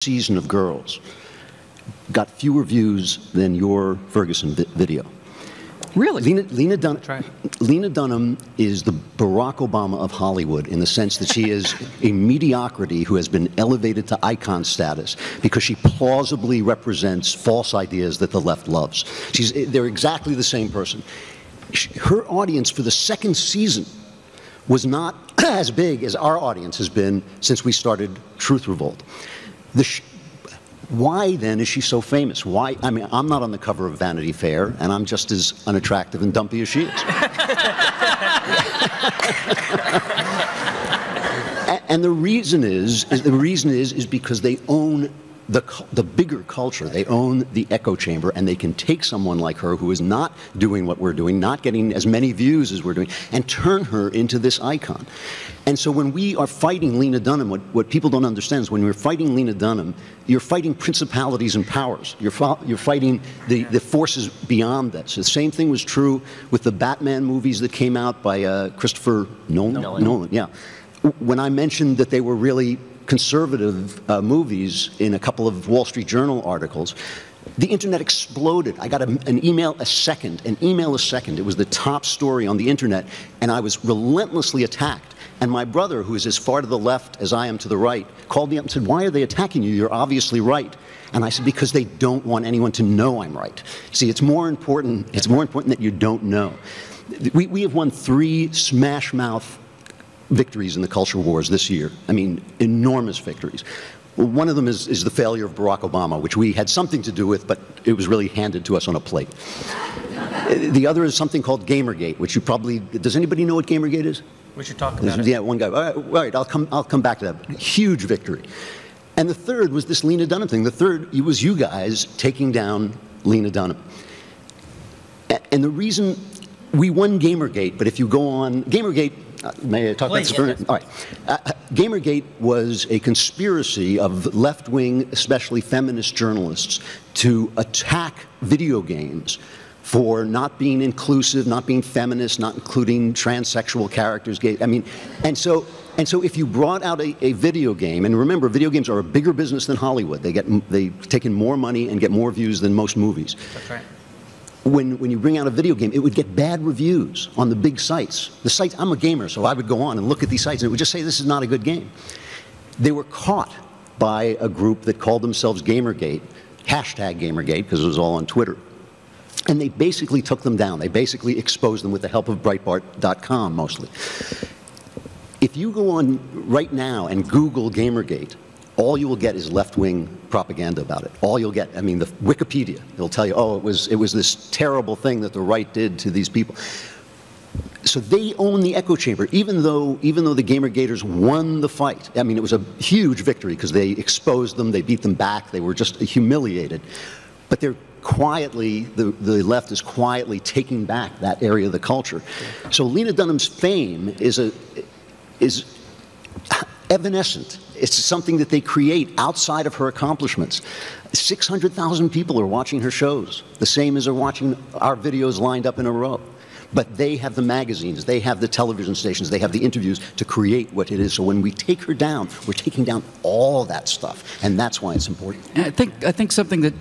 season of Girls got fewer views than your Ferguson video. Really? Lena Dunham is the Barack Obama of Hollywood in the sense that she is a mediocrity who has been elevated to icon status because she plausibly represents false ideas that the left loves. They're exactly the same person. Her audience for the second season was not as big as our audience has been since we started Truth Revolt. Why then is she so famous? Why? I mean, I'm not on the cover of Vanity Fair, and I'm just as unattractive and dumpy as she is. And the reason is because they own the bigger culture. They own the echo chamber, and they can take someone like her who is not doing what we're doing, not getting as many views as we're doing, and turn her into this icon. And so when we are fighting Lena Dunham, what people don't understand is when you're fighting Lena Dunham, you're fighting principalities and powers. You're fighting the forces beyond that. So the same thing was true with the Batman movies that came out by Christopher Nolan. Yeah. When I mentioned that they were really conservative movies in a couple of Wall Street Journal articles, the internet exploded. I got an email a second. It was the top story on the internet, and I was relentlessly attacked. And my brother, who is as far to the left as I am to the right, called me up and said, "Why are they attacking you? You're obviously right." And I said, "Because they don't want anyone to know I'm right." See, it's more important that you don't know. We have won 3 smash mouth victories in the culture wars this year. I mean, enormous victories. Well, one of them is the failure of Barack Obama, which we had something to do with, but it was really handed to us on a plate. The other is something called Gamergate, which you probably, does anybody know what Gamergate is? We should talk about it. Yeah, one guy. All right, I'll come back to that. Huge victory. And the third was this Lena Dunham thing. The third was you guys taking down Lena Dunham. And the reason we won Gamergate, but if you go on Gamergate, may I talk about this for a minute? All right. Gamergate was a conspiracy of left-wing, especially feminist journalists, to attack video games for not being inclusive, not being feminist, not including transsexual characters, gay. I mean, and so if you brought out a video game, and remember, video games are a bigger business than Hollywood. They take in more money and get more views than most movies. That's right. When you bring out a video game, it would get bad reviews on the big sites. The sites, I'm a gamer, so I would go on and look at these sites, and it would just say, this is not a good game. They were caught by a group that called themselves Gamergate, hashtag Gamergate, because it was all on Twitter. And they basically took them down. They basically exposed them with the help of Breitbart.com, mostly. If you go on right now and Google Gamergate, all you will get is left-wing propaganda about it. All you'll get, I mean, the Wikipedia, it'll tell you, oh, it was this terrible thing that the right did to these people. So they own the echo chamber, even though the Gamergaters won the fight. I mean, it was a huge victory because they exposed them, they beat them back, they were just humiliated. But they're quietly, the left is quietly taking back that area of the culture. So Lena Dunham's fame is evanescent. It's something that they create outside of her accomplishments. 600,000 people are watching her shows, the same as are watching our videos lined up in a row. But they have the magazines, they have the television stations, they have the interviews to create what it is. So when we take her down, we're taking down all that stuff, and that's why it's important. I think something that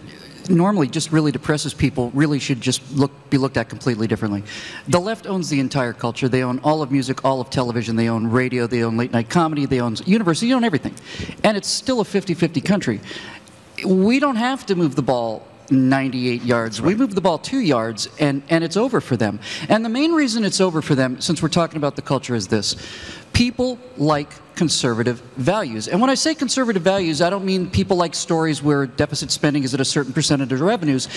normally just really depresses people really should just be looked at completely differently. The left owns the entire culture. They own all of music, all of television. They own radio. They own late-night comedy. They own university. They own everything. And it's still a 50-50 country. We don't have to move the ball 98 yards. We move the ball 2 yards, and it's over for them. And the main reason it's over for them, since we're talking about the culture, is this. People like conservative values. And when I say conservative values, I don't mean people like stories where deficit spending is at a certain percentage of revenues.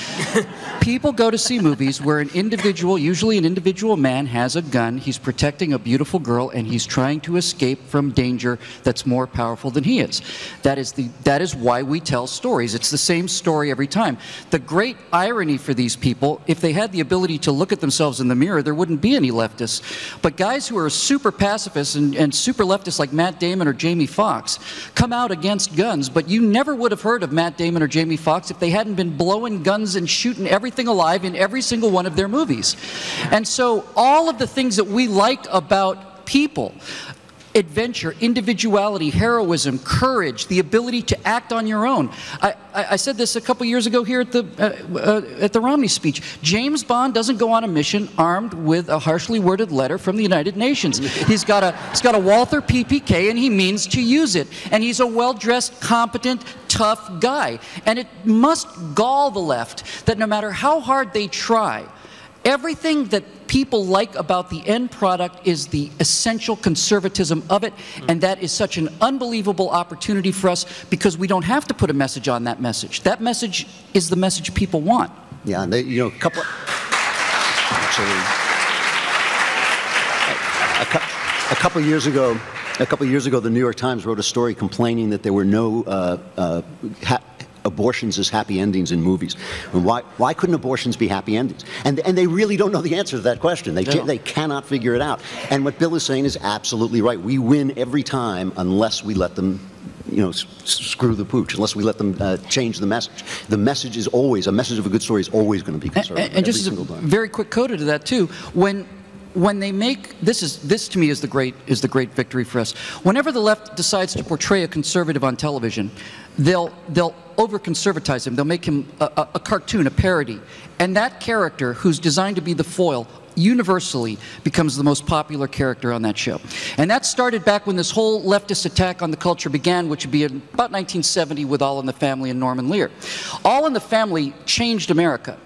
People go to see movies where an individual, usually an individual man, has a gun, he's protecting a beautiful girl, and he's trying to escape from danger that's more powerful than he is. That is why we tell stories. It's the same story every time. The great irony for these people, if they had the ability to look at themselves in the mirror, there wouldn't be any leftists. But guys who are super pacifists and super leftists like Matt Damon or Jamie Foxx come out against guns, but you never would have heard of Matt Damon or Jamie Foxx if they hadn't been blowing guns and shooting everything alive in every single one of their movies. And so all of the things that we like about people, adventure, individuality, heroism, courage, the ability to act on your own. I said this a couple years ago here at the Romney speech. James Bond doesn't go on a mission armed with a harshly worded letter from the United Nations. He's got a Walther PPK, and he means to use it. And he's a well-dressed, competent, tough guy. And it must gall the left that no matter how hard they try, everything that people like about the end product is the essential conservatism of it, and that is such an unbelievable opportunity for us because we don't have to put a message on that message. That message is the message people want. Yeah, and you know, a couple years ago, the New York Times wrote a story complaining that there were no abortions as happy endings in movies. And why couldn't abortions be happy endings? And they really don't know the answer to that question. They cannot figure it out. And what Bill is saying is absolutely right. We win every time unless we let them, you know, screw the pooch, unless we let them change the message. The message is always, a message of a good story is always going to be conservative. And just as a very quick coda to that too, when they make this to me is the great victory for us. Whenever the left decides to portray a conservative on television, they'll over-conservatize him. They'll make him a cartoon, a parody, and that character, who's designed to be the foil, universally becomes the most popular character on that show. And that started back when this whole leftist attack on the culture began, which would be in about 1970 with All in the Family and Norman Lear. All in the Family changed America.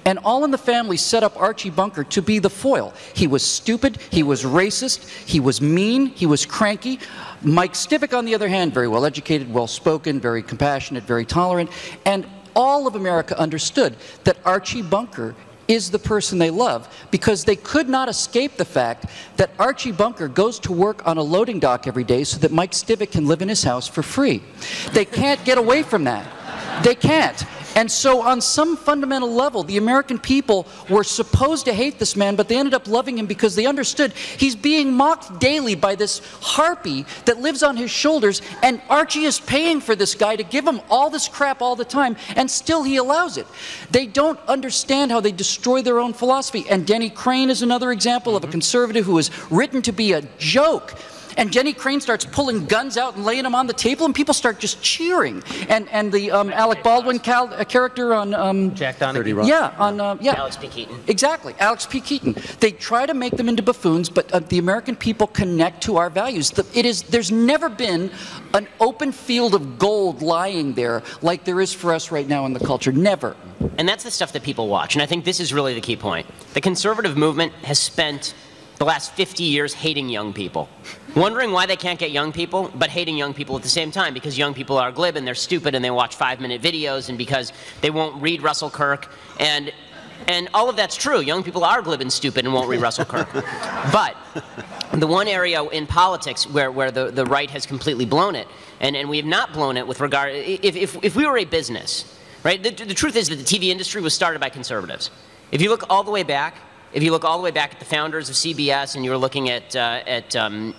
And All in the Family set up Archie Bunker to be the foil. He was stupid, he was racist, he was mean, he was cranky. Mike Stivic, on the other hand, very well educated, well spoken, very compassionate, very tolerant. And all of America understood that Archie Bunker is the person they love, because they could not escape the fact that Archie Bunker goes to work on a loading dock every day so that Mike Stivic can live in his house for free. They can't get away from that. They can't. And so on some fundamental level, the American people were supposed to hate this man, but they ended up loving him because they understood he's being mocked daily by this harpy that lives on his shoulders, and Archie is paying for this guy to give him all this crap all the time, and still he allows it. They don't understand how they destroy their own philosophy. And Denny Crane is another example of a conservative who is written to be a joke. And Denny Crane starts pulling guns out and laying them on the table, and people start just cheering. And the Alec Baldwin character on Jack Donaghy. Alex P. Keaton. Exactly, Alex P. Keaton. They try to make them into buffoons, but the American people connect to our values. There's never been an open field of gold lying there like there is for us right now in the culture. Never. And that's the stuff that people watch. And I think this is really the key point. The conservative movement has spent the last 50 years hating young people. Wondering why they can't get young people, but hating young people at the same time, because young people are glib and they're stupid and they watch 5-minute videos, and because they won't read Russell Kirk. And all of that's true. Young people are glib and stupid and won't read Russell Kirk. But the one area in politics where the right has completely blown it, and we have not blown it with regard, if we were a business, right? The truth is that the TV industry was started by conservatives. If you look all the way back, at the founders of CBS, and you were looking at the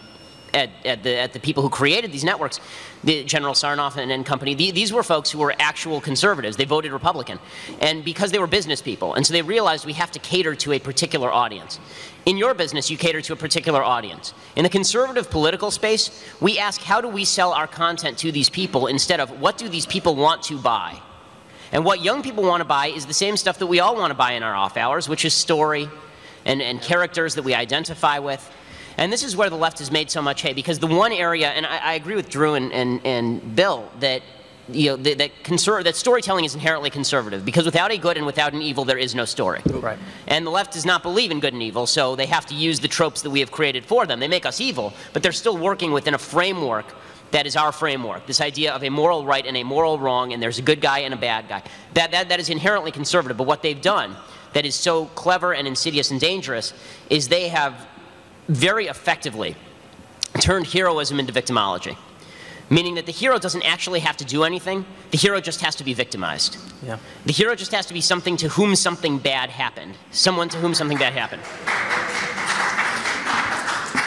people who created these networks, the General Sarnoff and company, these were folks who were actual conservatives. They voted Republican, and because they were business people, and so they realized we have to cater to a particular audience. In your business, you cater to a particular audience. In the conservative political space, we ask, how do we sell our content to these people, instead of what do these people want to buy? And what young people want to buy is the same stuff that we all want to buy in our off hours, which is story and characters that we identify with. And this is where the left has made so much hay, because the one area, and I agree with Drew and Bill, that that storytelling is inherently conservative, because without a good and without an evil, there is no story. Right. And the left does not believe in good and evil, so they have to use the tropes that we have created for them. They make us evil, but they're still working within a framework that is our framework, this idea of a moral right and a moral wrong, and there's a good guy and a bad guy. That is inherently conservative, but what they've done that is so clever and insidious and dangerous is they have very effectively turned heroism into victimology. Meaning that the hero doesn't actually have to do anything, the hero just has to be victimized. Yeah. The hero just has to be something to whom something bad happened. Someone to whom something bad happened.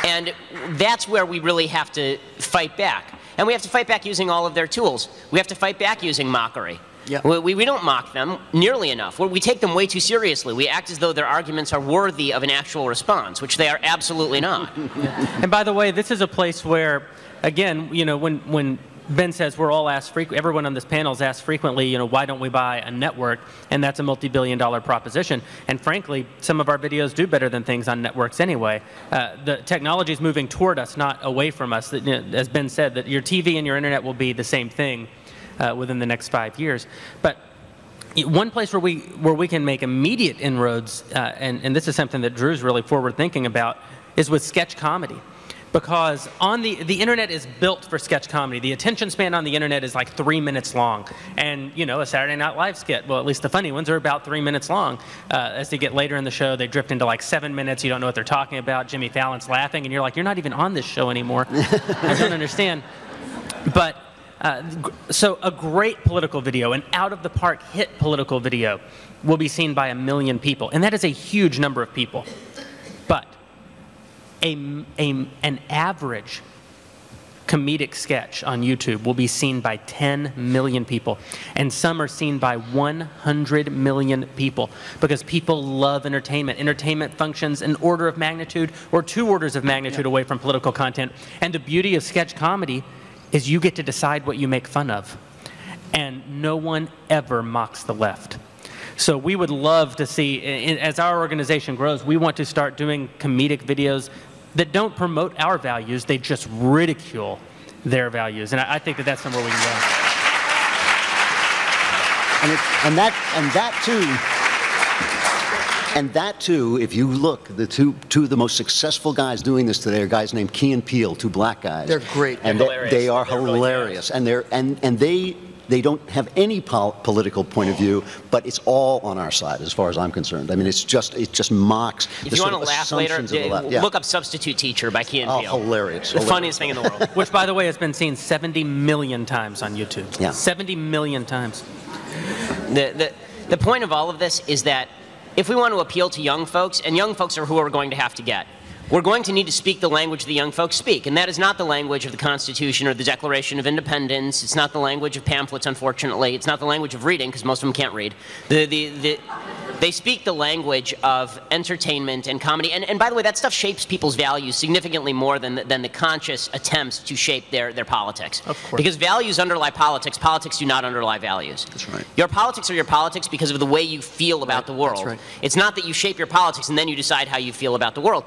And that's where we really have to fight back. And we have to fight back using all of their tools. We have to fight back using mockery. Yeah. We don't mock them nearly enough. We take them way too seriously. We act as though their arguments are worthy of an actual response, which they are absolutely not. And by the way, this is a place where, again, you know, when Ben says we're all asked frequently, everyone on this panel is asked frequently, you know, why don't we buy a network? And that's a multi-billion-dollar proposition. And frankly, some of our videos do better than things on networks anyway. The technology is moving toward us, not away from us. That, you know, as Ben said, that your TV and your internet will be the same thing within the next 5 years. But one place where we can make immediate inroads, and this is something that Drew's really forward-thinking about, is with sketch comedy. Because on the internet is built for sketch comedy. The attention span on the internet is like 3 minutes long. And, you know, a Saturday Night Live skit, well, at least the funny ones are about 3 minutes long. As they get later in the show, they drift into like 7 minutes. You don't know what they're talking about. Jimmy Fallon's laughing, and you're like, you're not even on this show anymore. I don't understand. But so a great political video, an out-of-the-park hit political video, will be seen by 1 million people. And that is a huge number of people. But an average comedic sketch on YouTube will be seen by 10 million people. And some are seen by 100 million people because people love entertainment. Entertainment functions an order of magnitude or 2 orders of magnitude away from political content. And the beauty of sketch comedy is you get to decide what you make fun of. And no one ever mocks the left. So we would love to see, as our organization grows, we want to start doing comedic videos that don't promote our values, they just ridicule their values. And I think that that's somewhere we can go. And that too, if you look, the two of the most successful guys doing this today are guys named Key and Peele, 2 black guys. They're great. And they are hilarious. And they don't have any political point of view, but it's all on our side as far as I'm concerned. I mean, it just mocks if the you sort want of to laugh later, assumptions of the left. Yeah. look up Substitute Teacher by Key and Peele. Oh, hilarious. The funniest thing in the world. Which, by the way, has been seen 70 million times on YouTube. Yeah. 70 million times. The point of all of this is that if we want to appeal to young folks, and young folks are who we're going to have to get, we're going to need to speak the language the young folks speak, and that is not the language of the Constitution or the Declaration of Independence. It's not the language of pamphlets, unfortunately. It's not the language of reading, because most of them can't read. They speak the language of entertainment and comedy, and by the way, that stuff shapes people's values significantly more than the conscious attempts to shape their politics. Of course. Because values underlie politics. Politics do not underlie values. That's right. Your politics are your politics because of the way you feel about the world. That's right. It's not that you shape your politics and then you decide how you feel about the world.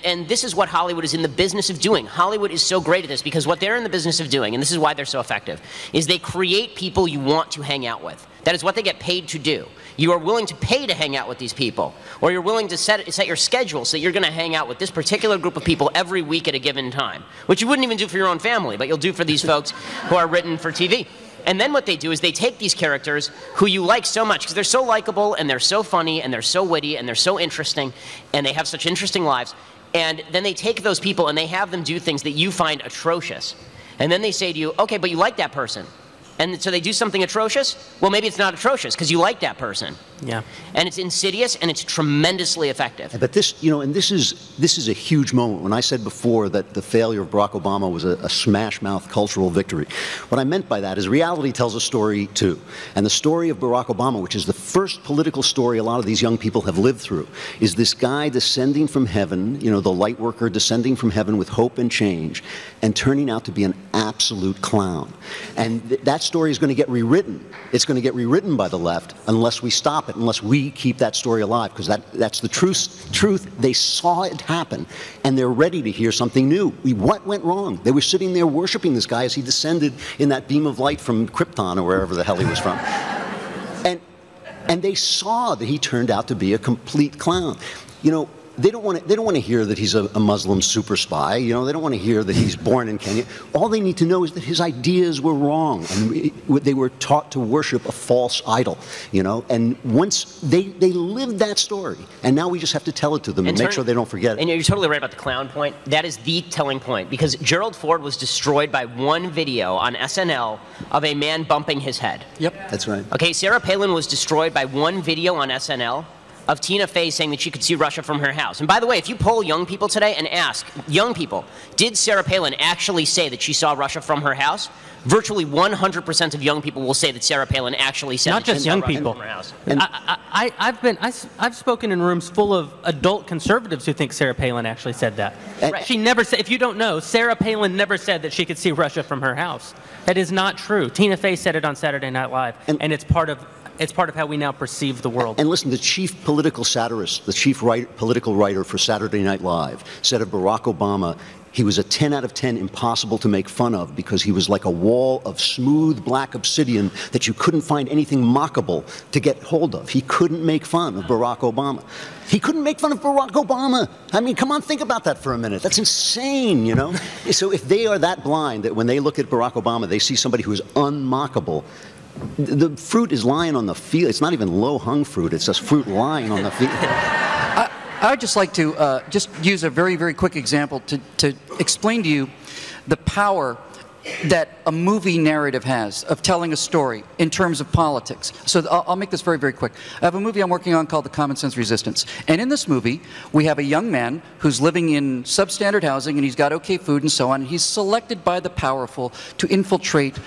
And this is what Hollywood is in the business of doing. Hollywood is so great at this because what they're in the business of doing, and this is why they're so effective, is they create people you want to hang out with. That is what they get paid to do. You are willing to pay to hang out with these people, or you're willing to set your schedule so that you're going to hang out with this particular group of people every week at a given time, which you wouldn't even do for your own family, but you'll do for these folks who are written for TV. And then what they do is they take these characters who you like so much because they're so likable and they're so funny and they're so witty and they're so interesting and they have such interesting lives, and then they take those people and they have them do things that you find atrocious. And then they say to you, okay, but you like that person. And so they do something atrocious? Well, maybe it's not atrocious because you like that person. Yeah. And it's insidious and it's tremendously effective. But this, you know, and this is a huge moment. When I said before that the failure of Barack Obama was a smash-mouth cultural victory, what I meant by that is reality tells a story too. And the story of Barack Obama, which is the first political story a lot of these young people have lived through, is this guy descending from heaven, you know, the light worker descending from heaven with hope and change, and turning out to be an absolute clown. And that story is going to get rewritten. It's going to get rewritten by the left unless we stop it, unless we keep that story alive, because that's the truth. They saw it happen, and they're ready to hear something new. What went wrong? They were sitting there worshiping this guy as he descended in that beam of light from Krypton or wherever the hell he was from. And they saw that he turned out to be a complete clown. You know, they don't want to hear that he's a Muslim super spy. You know, they don't want to hear that he's born in Kenya. All they need to know is that his ideas were wrong, and they were taught to worship a false idol. You know, and once they lived that story, and now we just have to tell it to them and make sure they don't forget it. And you're totally right about the clown point. That is the telling point, because Gerald Ford was destroyed by one video on SNL of a man bumping his head. Yep. That's right. Okay, Sarah Palin was destroyed by one video on SNL of Tina Fey saying that she could see Russia from her house. And by the way, if you poll young people today and ask young people, did Sarah Palin actually say that she saw Russia from her house? Virtually 100% of young people will say that Sarah Palin actually said not that she just saw young Russia people. from her house. I've spoken in rooms full of adult conservatives who think Sarah Palin actually said that. Right. She never said. If you don't know, Sarah Palin never said that she could see Russia from her house. That is not true. Tina Fey said it on Saturday Night Live, and it's part of how we now perceive the world. And listen, the chief political satirist, the chief political writer for Saturday Night Live, said of Barack Obama, he was a 10 out of 10 impossible to make fun of because he was like a wall of smooth black obsidian that you couldn't find anything mockable to get hold of. He couldn't make fun of Barack Obama. He couldn't make fun of Barack Obama. I mean, come on, think about that for a minute. That's insane, you know? So if they are that blind that when they look at Barack Obama, they see somebody who is unmockable, the fruit is lying on the field. It's not even low-hung fruit. It's just fruit lying on the field. I'd just like to just use a very, very quick example to explain to you the power that a movie narrative has of telling a story in terms of politics. So I'll make this very, very quick. I have a movie I'm working on called The Common Sense Resistance. And in this movie, we have a young man who's living in substandard housing and he's got okay food and so on. He's selected by the powerful to infiltrate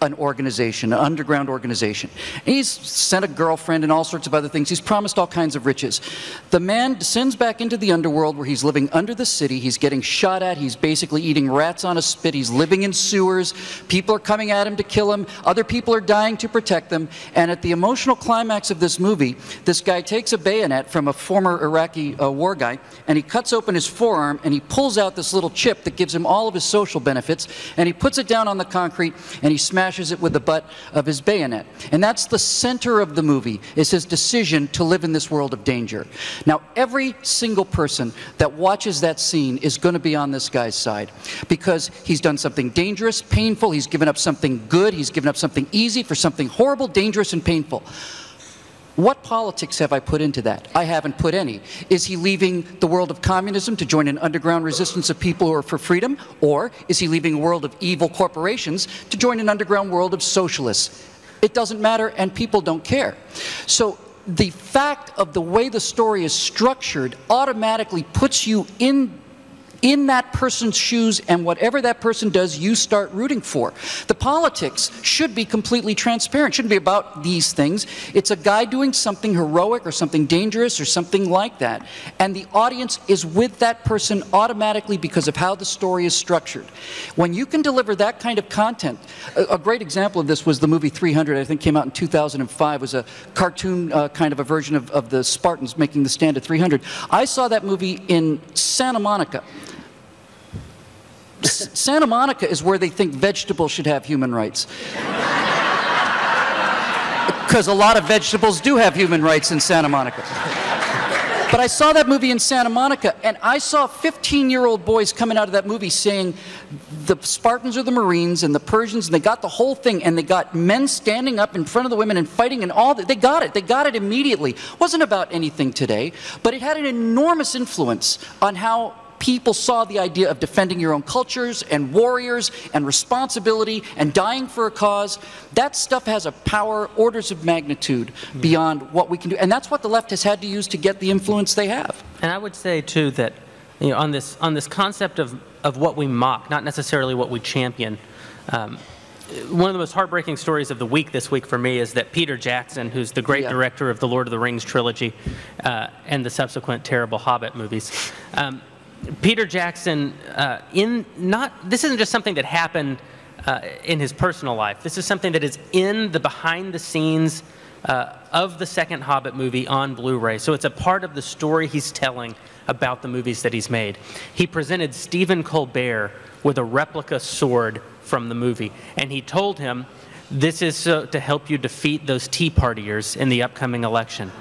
an organization, an underground organization. And he's sent a girlfriend and all sorts of other things. He's promised all kinds of riches. The man descends back into the underworld where he's living under the city. He's getting shot at. He's basically eating rats on a spit. He's living in sewers. People are coming at him to kill him. Other people are dying to protect them. And at the emotional climax of this movie, this guy takes a bayonet from a former Iraqi war guy, and he cuts open his forearm, and he pulls out this little chip that gives him all of his social benefits, and he puts it down on the concrete, and he smashes it with the butt of his bayonet. And that's the center of the movie, is his decision to live in this world of danger. Now, every single person that watches that scene is going to be on this guy's side because he's done something dangerous, painful, he's given up something good, he's given up something easy for something horrible, dangerous, and painful. What politics have I put into that? I haven't put any. Is he leaving the world of communism to join an underground resistance of people who are for freedom? Or is he leaving a world of evil corporations to join an underground world of socialists? It doesn't matter, and people don't care. So the fact of the way the story is structured automatically puts you in that person's shoes, and whatever that person does, you start rooting for. The politics should be completely transparent. It shouldn't be about these things. It's a guy doing something heroic or something dangerous or something like that, and the audience is with that person automatically because of how the story is structured. When you can deliver that kind of content, a great example of this was the movie 300, I think came out in 2005. It was a cartoon kind of a version of the Spartans making the stand at 300. I saw that movie in Santa Monica. Santa Monica is where they think vegetables should have human rights. Because a lot of vegetables do have human rights in Santa Monica. But I saw that movie in Santa Monica, and I saw 15-year-old boys coming out of that movie saying the Spartans are the Marines and the Persians, and they got the whole thing, and they got men standing up in front of the women and fighting and all that. They got it. They got it immediately. It wasn't about anything today, but it had an enormous influence on how people saw the idea of defending your own cultures and warriors and responsibility and dying for a cause. That stuff has a power orders of magnitude beyond what we can do. And that's what the left has had to use to get the influence they have. And I would say, too, that on this concept of what we mock, not necessarily what we champion, one of the most heartbreaking stories of the week this week for me is that Peter Jackson, who's the great director of the Lord of the Rings trilogy and the subsequent terrible Hobbit movies, Peter Jackson, this isn't just something that happened in his personal life. This is something that is in the behind the scenes of the second Hobbit movie on Blu-ray. So it's a part of the story he's telling about the movies that he's made. He presented Stephen Colbert with a replica sword from the movie, and he told him, this is to help you defeat those Tea Partiers in the upcoming election.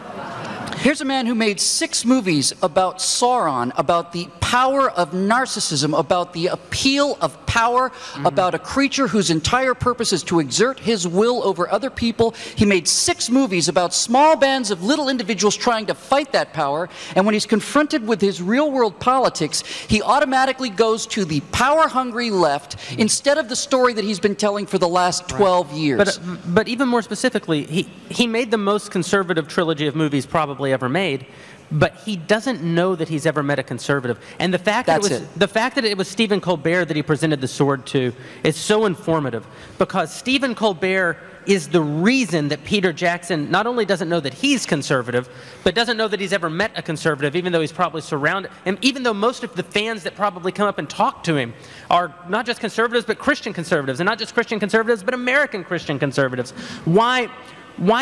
Here's a man who made 6 movies about Sauron, about the power of narcissism, about the appeal of power, about a creature whose entire purpose is to exert his will over other people. He made 6 movies about small bands of little individuals trying to fight that power, and when he's confronted with his real-world politics, he automatically goes to the power-hungry left instead of the story that he's been telling for the last 12 years. But even more specifically, he made the most conservative trilogy of movies probably ever made. But he doesn't know that he's ever met a conservative. And the fact that it was Stephen Colbert that he presented the sword to is so informative, because Stephen Colbert is the reason that Peter Jackson not only doesn't know that he's conservative, but doesn't know that he's ever met a conservative, even though he's probably surrounded, and even though most of the fans that probably come up and talk to him are not just conservatives, but Christian conservatives, and not just Christian conservatives, but American Christian conservatives. Why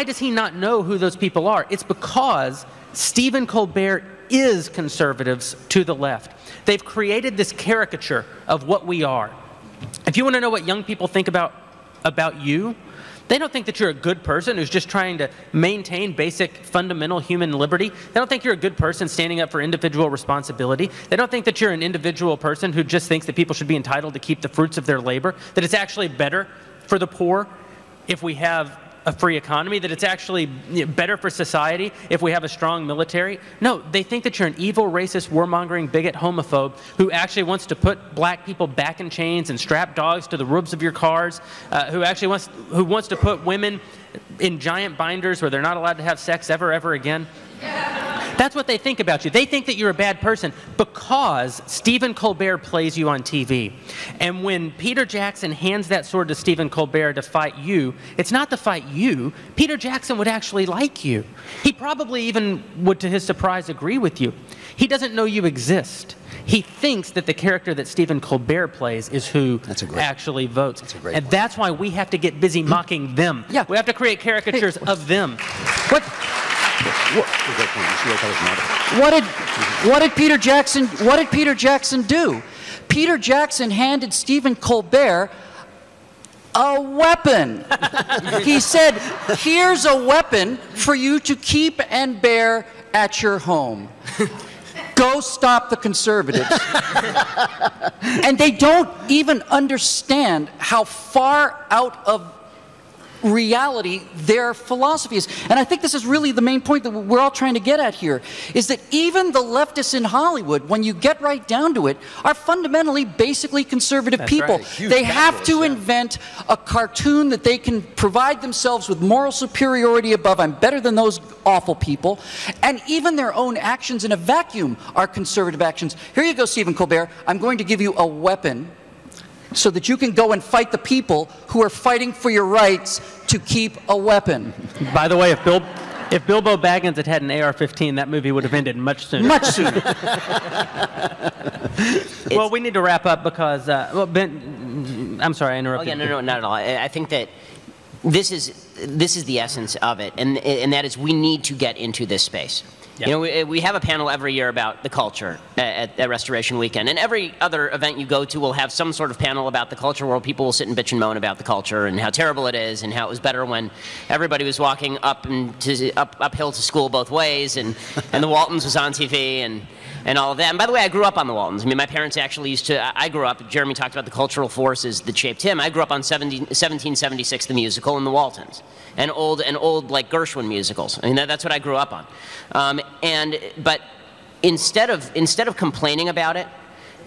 does he not know who those people are? It's because Stephen Colbert is conservatives to the left. They've created this caricature of what we are. If you want to know what young people think about you, they don't think that you're a good person who's just trying to maintain basic fundamental human liberty. They don't think you're a good person standing up for individual responsibility. They don't think that you're an individual person who just thinks that people should be entitled to keep the fruits of their labor, that it's actually better for the poor if we have a free economy, that it's actually better for society if we have a strong military. No, they think that you're an evil, racist, warmongering, bigot, homophobe who actually wants to put black people back in chains and strap dogs to the roofs of your cars, who wants to put women in giant binders where they're not allowed to have sex ever again. That's what they think about you. They think that you're a bad person because Stephen Colbert plays you on TV. And when Peter Jackson hands that sword to Stephen Colbert to fight you, it's not to fight you. Peter Jackson would actually like you. He probably even would, to his surprise, agree with you. He doesn't know you exist. He thinks that the character that Stephen Colbert plays is who actually votes. And that's why we have to get busy mocking them. Yeah. We have to create caricatures of them. What did Peter Jackson do? Peter Jackson handed Stephen Colbert a weapon. He said, here's a weapon for you to keep and bear at your home. Go stop the conservatives. And they don't even understand how far out of reality their philosophy is. And I think this is really the main point that we're all trying to get at here, is that even the leftists in Hollywood, when you get right down to it, are fundamentally basically conservative people. Right. They have to invent a cartoon that they can provide themselves with moral superiority above. I'm better than those awful people. And even their own actions in a vacuum are conservative actions. Here you go, Stephen Colbert. I'm going to give you a weapon so that you can go and fight the people who are fighting for your rights to keep a weapon. By the way, if Bilbo Baggins had had an AR-15, that movie would have ended much sooner. Much sooner. Well, we need to wrap up because, well, Ben, I'm sorry, I interrupted. Oh, yeah, no, not at all. I think that this is the essence of it, and that is we need to get into this space. Yep. You know, we have a panel every year about the culture at Restoration Weekend, and every other event you go to will have some sort of panel about the culture where people will sit and bitch and moan about the culture and how terrible it is and how it was better when everybody was walking uphill to school both ways and the Waltons was on TV and all of that. And by the way, I grew up on the Waltons. I mean, my parents actually used to, I grew up, Jeremy talked about the cultural forces that shaped him. I grew up on 1776, the musical, and the Waltons. And old like Gershwin musicals. I mean, that's what I grew up on. But instead of complaining about it,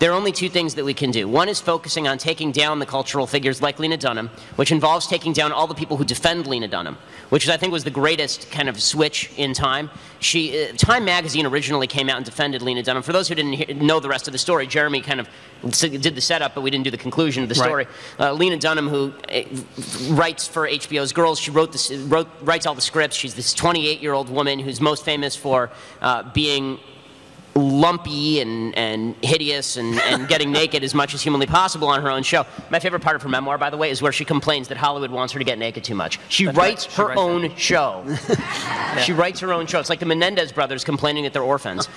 there are only two things that we can do. One is focusing on taking down the cultural figures like Lena Dunham, which involves taking down all the people who defend Lena Dunham, which I think was the greatest kind of switch in Time. Time magazine originally came out and defended Lena Dunham. For those who didn't know the rest of the story, Jeremy kind of did the setup, but we didn't do the conclusion of the story. Right. Lena Dunham, who writes for HBO's Girls, she writes all the scripts. She's this 28-year-old woman who's most famous for being lumpy and hideous and getting naked as much as humanly possible on her own show. My favorite part of her memoir, by the way, is where she complains that Hollywood wants her to get naked too much. She writes her own show. Yeah. She writes her own show. It's like the Menendez brothers complaining that they're orphans.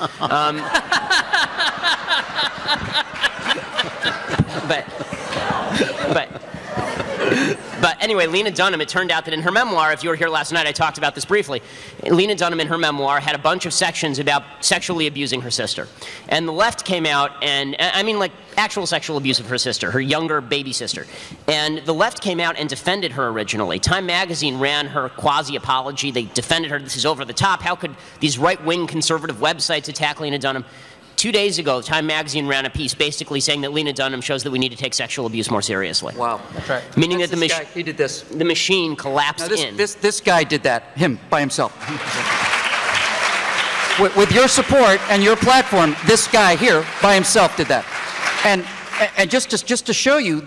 But anyway, Lena Dunham, it turned out that in her memoir, if you were here last night, I talked about this briefly. Lena Dunham in her memoir had a bunch of sections about sexually abusing her sister. And the left came out and, I mean like actual sexual abuse of her sister, her younger baby sister. And the left came out and defended her originally. Time magazine ran her quasi-apology. They defended her. This is over the top. How could these right-wing conservative websites attack Lena Dunham? 2 days ago, Time magazine ran a piece basically saying that Lena Dunham shows that we need to take sexual abuse more seriously. Wow, that's right. Meaning that's that he did this. The machine collapsed this guy did that, him, by himself. with your support and your platform, this guy here by himself did that. And just to show you,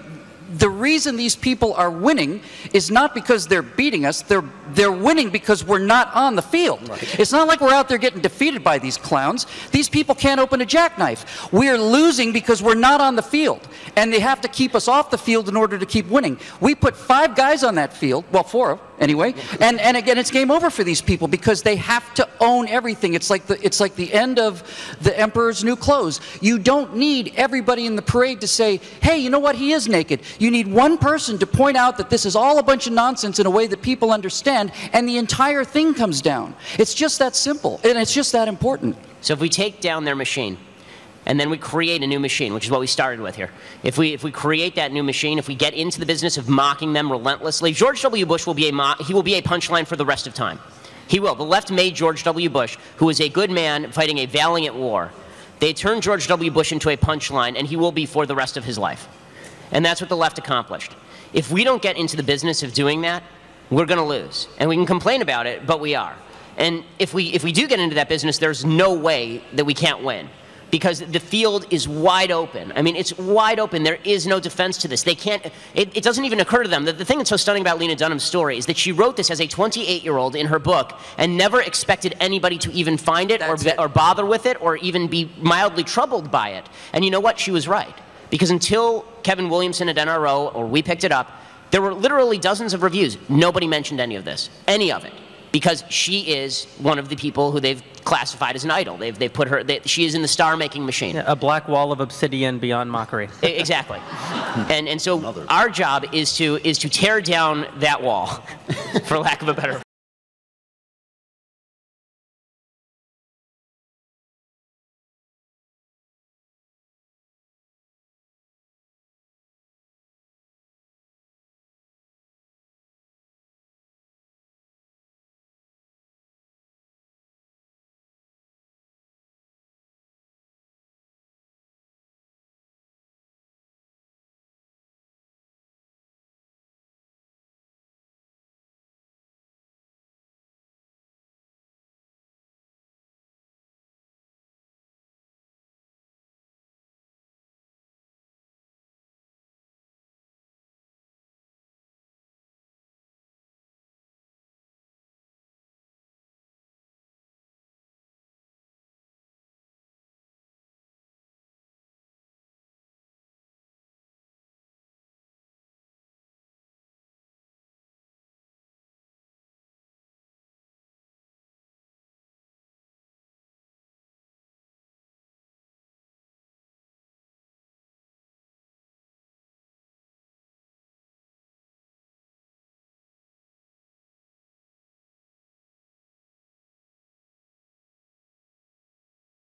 the reason these people are winning is not because they're beating us. They're winning because we're not on the field. Right. It's not like we're out there getting defeated by these clowns. These people can't open a jackknife. We're losing because we're not on the field. And they have to keep us off the field in order to keep winning. We put 5 guys on that field, well, 4 anyway, and again, it's game over for these people because they have to own everything. It's like the end of the Emperor's New Clothes. You don't need everybody in the parade to say, hey, you know what, he is naked. You need one person to point out that this is all a bunch of nonsense in a way that people understand, and the entire thing comes down. It's just that simple, and it's just that important. So if we take down their machine, and then we create a new machine, which is what we started with here. If we create that new machine, if we get into the business of mocking them relentlessly, George W. Bush will be a punchline for the rest of time. He will. The left made George W. Bush, who was a good man fighting a valiant war. They turned George W. Bush into a punchline, and he will be for the rest of his life. And that's what the left accomplished. If we don't get into the business of doing that, we're going to lose. And we can complain about it, but we are. And if we do get into that business, there's no way that we can't win. Because the field is wide open. I mean, it's wide open. There is no defense to this. They can't, it doesn't even occur to them. The thing that's so stunning about Lena Dunham's story is that she wrote this as a 28-year-old in her book and never expected anybody to even find it or bother with it or even be mildly troubled by it. And you know what? She was right. Because until Kevin Williamson at NRO or we picked it up, there were literally dozens of reviews. Nobody mentioned any of this, any of it. Because she is one of the people who they've classified as an idol. They've put her, she is in the star-making machine. Yeah, a black wall of obsidian beyond mockery. Exactly. And so our job is to tear down that wall, for lack of a better